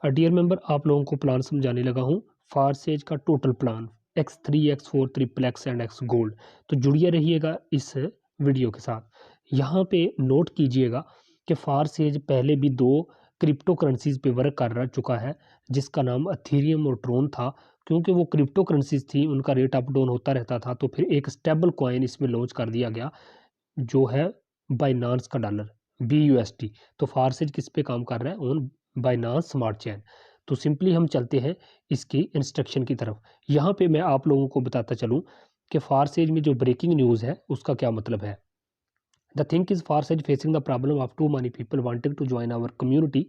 Dear member, आप लोगों को प्लान समझाने लगा हूँ फारसेज का total plan X3 X4 triple x and x gold. तो जुड़िए रहिएगा इस वीडियो के साथ। यहाँ पे नोट कीजिएगा कि फारसेज पहले भी 2 क्रिप्टो करेंसीज पे वर्क कर चुका है, जिसका नाम अथेरियम और ट्रोन था। क्योंकि वो क्रिप्टो करेंसीज थी, उनका रेट अप डाउन होता रहता था, तो फिर एक स्टेबल कॉइन इसमें लॉन्च कर दिया गया जो है बाइनांस का डॉलर BUSD। तो फारसेज किस पे काम कर रहा है? On Binance smart chain. तो सिंपली हम चलते हैं इसकी इंस्ट्रक्शन की तरफ। यहाँ पे मैं आप लोगों को बताता चलूँ कि फारसेज में जो ब्रेकिंग न्यूज़ है उसका क्या मतलब है। The think is Forsage facing the problem of too many people wanting to join our community.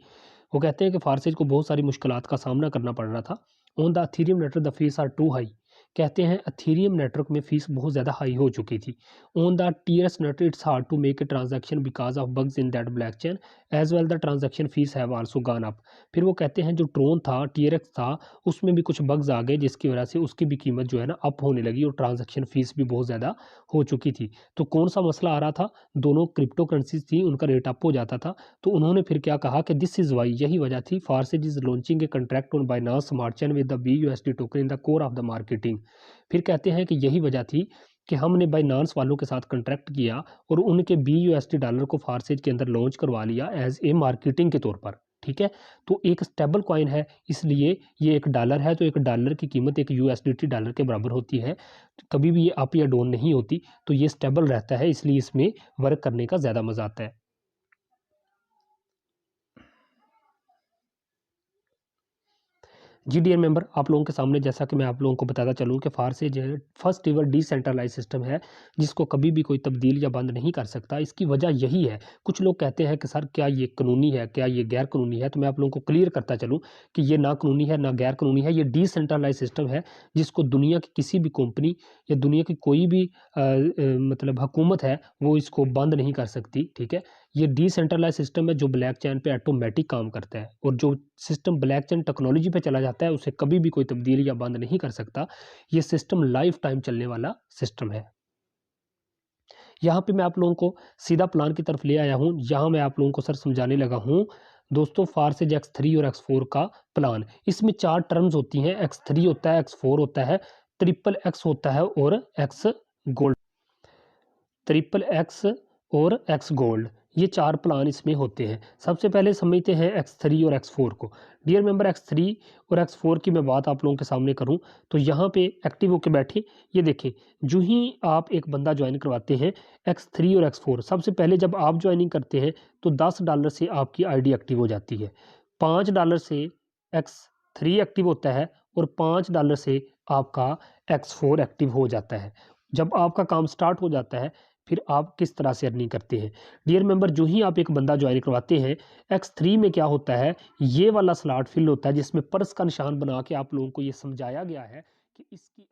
वो कहते हैं कि फारसेज को बहुत सारी मुश्किलात का सामना करना पड़ रहा था। On the Ethereum network the fees are too high. कहते हैं अथेरियम नेटवर्क में फीस बहुत ज़्यादा हाई हो चुकी थी। On the TRX network it's hard to make a transaction because of bugs in that black chain as well the transaction fees have also gone up. फिर वो कहते हैं जो ट्रोन था, TRX था, उसमें भी कुछ बग्स आ गए जिसकी वजह से उसकी भी कीमत जो है ना अप होने लगी और ट्रांजैक्शन फीस भी बहुत ज़्यादा हो चुकी थी। तो कौन सा मसला आ रहा था? दोनों क्रिप्टो करेंसीज थी, उनका रेट अप हो जाता था। तो उन्होंने फिर क्या कहा कि दिस इज़ वाई, यही वजह थी, Forsage is launching a contract on Binance smart chain with the BUSD token in the core of the marketing. फिर कहते हैं कि यही वजह थी कि हमने बाइनांस वालों के साथ कंट्रैक्ट किया और उनके BUSD डॉलर को फारसेज के अंदर लॉन्च करवा लिया एज ए मार्केटिंग के तौर पर। ठीक है, तो एक स्टेबल कॉइन है, इसलिए ये एक डॉलर है, तो एक डॉलर की कीमत एक USDT डॉलर के बराबर होती है। कभी भी ये अप या डाउन नहीं होती, तो ये स्टेबल रहता है, इसलिए इसमें वर्क करने का ज़्यादा मज़ा आता है। जी डियर मेंबर, आप लोगों के सामने जैसा कि मैं आप लोगों को बताता चलूँ कि फारसेज फर्स्ट एवर डिसेंट्रलाइज सिस्टम है जिसको कभी भी कोई तब्दील या बंद नहीं कर सकता। इसकी वजह यही है, कुछ लोग कहते हैं कि सर क्या ये कानूनी है, क्या ये गैर कानूनी है? तो मैं आप लोगों को क्लियर करता चलूँ कि ये ना कानूनी है ना गैर कानूनी है। ये डिसेंट्रलाइज सिस्टम है जिसको दुनिया की किसी भी कंपनी या दुनिया की कोई भी मतलब हुकूमत है वो इसको बंद नहीं कर सकती। ठीक है, ये डिसेंट्रलाइज सिस्टम है जो ब्लैक चेन पे ऑटोमेटिक काम करता है, और जो सिस्टम ब्लैक चेन टेक्नोलॉजी पे चला जाता है उसे कभी भी कोई तब्दील या बंद नहीं कर सकता। ये सिस्टम लाइफ टाइम चलने वाला सिस्टम है। यहाँ पे मैं आप लोगों को सीधा प्लान की तरफ ले आया हूँ। यहाँ मैं आप लोगों को सर समझाने लगा हूँ दोस्तों फारसेज X3 और X4 का प्लान। इसमें 4 टर्म्स होती हैं, X3 होता है, X4 होता है, ट्रिपल एक्स होता है और एक्स गोल्ड। ट्रिपल एक्स और एक्स गोल्ड, ये 4 प्लान इसमें होते हैं। सबसे पहले समझते हैं X3 और X4 को। डियर मेंबर, X3 और X4 की मैं बात आप लोगों के सामने करूं तो यहाँ पे एक्टिव होके बैठे, ये देखें, जो ही आप एक बंदा ज्वाइन करवाते हैं X3 और X4, सबसे पहले जब आप ज्वाइनिंग करते हैं तो $10 से आपकी ID एक्टिव हो जाती है, $5 से X3 एक्टिव होता है और $5 से आपका X4 एक्टिव हो जाता है। जब आपका काम स्टार्ट हो जाता है फिर आप किस तरह से अर्निंग करते हैं। डियर मेंबर, जो ही आप एक बंदा ज्वाइन करवाते हैं, X3 में क्या होता है, ये वाला स्लॉट फिल होता है जिसमें पर्स का निशान बना के आप लोगों को ये समझाया गया है कि इसकी